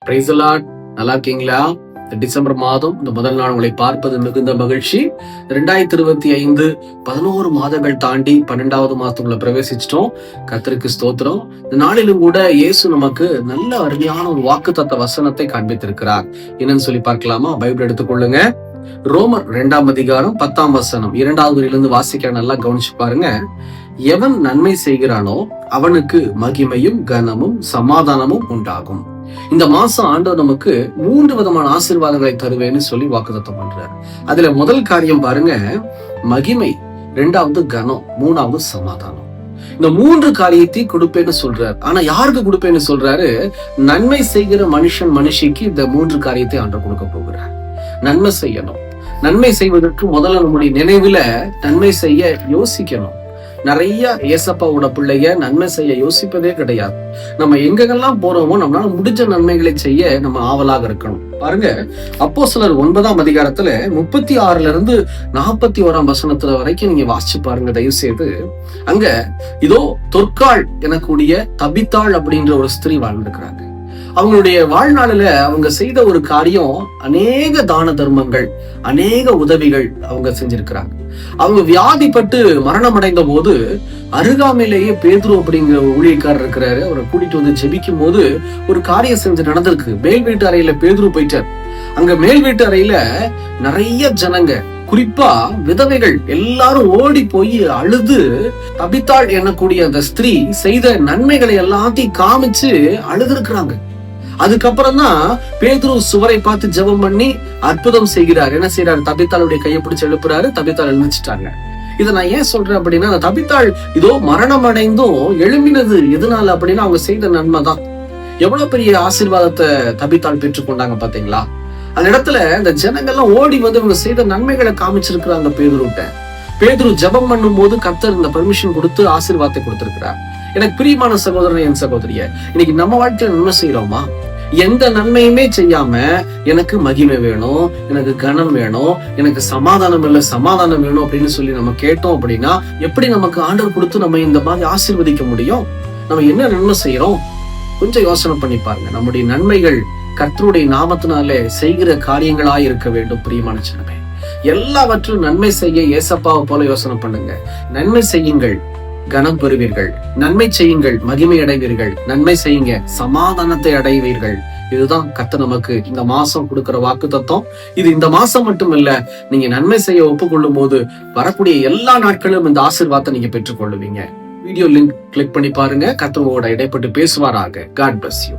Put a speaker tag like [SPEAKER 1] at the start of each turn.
[SPEAKER 1] Praise the Lord. நல்லா இருக்கீங்களா? இந்த டிசம்பர் மாதம் இந்த முதல் நாள் உங்களை பார்ப்பது மிகுந்த மகிழ்ச்சி. 2025 11 மாதங்கள் தாண்டி 12வது மாதத்துக்குள்ள பிரவேசிச்சிட்டோம். கர்த்தருக்கு ஸ்தோத்திரம். இந்த நாளிலும் கூட இயேசு நமக்கு நல்ல அருமையான ஒரு வாக்குத்தத்த வசனத்தை காண்பித்திருக்கிறார். என்னன்னு சொல்லி பார்க்கலாமா? பைபிள் எடுத்துக்கொள்ளுங்க. ரோமர் 2ஆம் அதிகாரம் 10ஆம் வசனம் 2வது வரியிலிருந்து வாசிக்க நல்லா கவனிச்சு பாருங்க. எவன் நன்மை செய்கிறானோ அவனுக்கு மகிமையும் கனமும் சமாதானமும் உண்டாகும். இந்த மாசம் ஆண்டவர் நமக்கு 3 விதமான ஆசீர்வாதங்களை தருவேன்னு சொல்லி வாக்குத்தத்தம் பண்றார். அதுல முதல் காரியம் பாருங்க, மகிமை. 2வது கனம். 3வது சமாதானம். இந்த 3 காரியத்தை கொடுப்பேன்னு சொல்றாரு. ஆனா யாருக்கு கொடுப்பேன்னு சொல்றாரு? நன்மை செய்கிற மனுஷிக்கு இந்த 3 காரியத்தை ஆண்டவர் கொடுக்க போகிறார். நன்மை செய்யணும். நன்மை செய்வதற்கு முதல்ல நம்முடைய நினைவுல நன்மை செய்ய யோசிக்கணும். நிறைய ஏசப்பாவோட பிள்ளைய நன்மை செய்ய யோசிப்பதே கிடையாது. நம்ம எங்கெல்லாம் போறோமோ நம்மளால முடிஞ்ச நன்மைகளை செய்ய நம்ம ஆவலாக இருக்கணும். பாருங்க, அப்போஸ்தலர் 9ஆம் அதிகாரத்துல 36ல இருந்து 41ஆம் வசனத்துல வரைக்கும் நீங்க வாசிச்சு பாருங்க தயவு செய்து. அங்க இதோ தொற்காள் எனக்கூடிய தபித்தாள் அப்படின்ற ஒரு ஸ்திரீ வாழ்ந்துருக்கிறாங்க. அவங்களுடைய வாழ்நாளில அவங்க செய்த ஒரு காரியம், அநேக தான தர்மங்கள், அநேக உதவிகள் அவங்க செஞ்சிருக்கிறாங்க. அவங்க வியாதிப்பட்டு மரணம் அடைந்த போது அருகாமையிலேயே பேதுரு அப்படிங்கிற ஊழியக்காரர் இருக்கிறாரு. அவரை கூட்டிட்டு வந்து ஜெபிக்கும் போது ஒரு காரியம் செஞ்சு நடந்திருக்கு. மேல் வீட்டு அறையில பேதுரு போயிட்டார். அங்க மேல் வீட்டு அறையில நிறைய ஜனங்க, குறிப்பா விதவைகள் எல்லாரும் ஓடி போய் அழுது தபித்தாள் எனக்கூடிய அந்த ஸ்திரீ செய்த நன்மைகளை எல்லாத்தையும் காமிச்சு அழுது இருக்கிறாங்க. அதுக்கப்புறம் தான் பேதுரு சுவரை பார்த்து ஜெபம் பண்ணி அற்புதம் செய்கிறார். என்ன செய்யறாரு? தபித்தாளுடைய கையை பிடிச்சு எழுப்புறாரு. தபித்தாள் எழுந்துச்சிட்டாங்க. இதை நான் ஏன் சொல்றேன் அப்படின்னா, அந்த தபித்தாள் இதோ மரணம் அடைந்தும் எழும்பினது எதனால அப்படின்னா அவங்க செய்த நன்மை தான். எவ்வளவு பெரிய ஆசீர்வாதத்தை தபித்தாள் பெற்றுக்கொண்டாங்க பாத்தீங்களா? அந்த இடத்துல இந்த ஜனங்கள்லாம் ஓடி வந்து இவங்க செய்த நன்மைகளை காமிச்சிருக்கிறாங்க பேதுருட்ட. பேதுரு ஜெபம் பண்ணும் போது கர்த்தர் இந்த பெர்மிஷன் கொடுத்து ஆசீர்வாதத்தை கொடுத்திருக்கிறார். எனக்கு பிரியமான சகோதரன், என் சகோதரிய, இன்னைக்கு நம்ம வாழ்க்கையில நன்மை செய்யறோமா? எந்த நன்மையுமே செய்யாம எனக்கு மகிமை வேணும், எனக்கு கனம் வேணும், எனக்கு சமாதானம் இல்ல சமாதானம் வேணும் அப்படின்னு சொல்லி நம்ம கேட்டோம் அப்படின்னா எப்படி நமக்கு ஆண்டவர் கொடுத்து நம்ம இந்த மாதிரி ஆசீர்வதிக்க முடியும்? நம்ம என்ன நன்மை செய்யறோம்? கொஞ்சம் யோசனை பண்ணி பாருங்க. நம்முடைய நன்மைகள் கர்த்தருடைய நாமத்தினாலே செய்கிற காரியங்களாய் இருக்க வேண்டும். பிரியமான ஜனமே, எல்லாவற்றும் நன்மை செய்ய ஏசப்பாவை போல யோசனை பண்ணுங்க. நன்மை செய்யுங்கள், கனம் பெறுவீர்கள். நன்மை செய்யுங்கள், மகிமை அடைவீர்கள். நன்மை செய்யுங்க, சமாதானத்தை அடைவீர்கள். இதுதான் கர்த்தர் நமக்கு இந்த மாசம் கொடுக்கிற வாக்கு தத்துவம். இது இந்த மாசம் மட்டும் இல்ல, நீங்க நன்மை செய்ய ஒப்புக்கொள்ளும் போது வரக்கூடிய எல்லா நாட்களும் இந்த ஆசீர்வாதத்தை நீங்க பெற்றுக் கொள்ளுவீங்க. வீடியோ லிங்க் கிளிக் பண்ணி பாருங்க. கர்த்தர் உங்களோட இடைப்பட்டு பேசுவாராக. God bless you.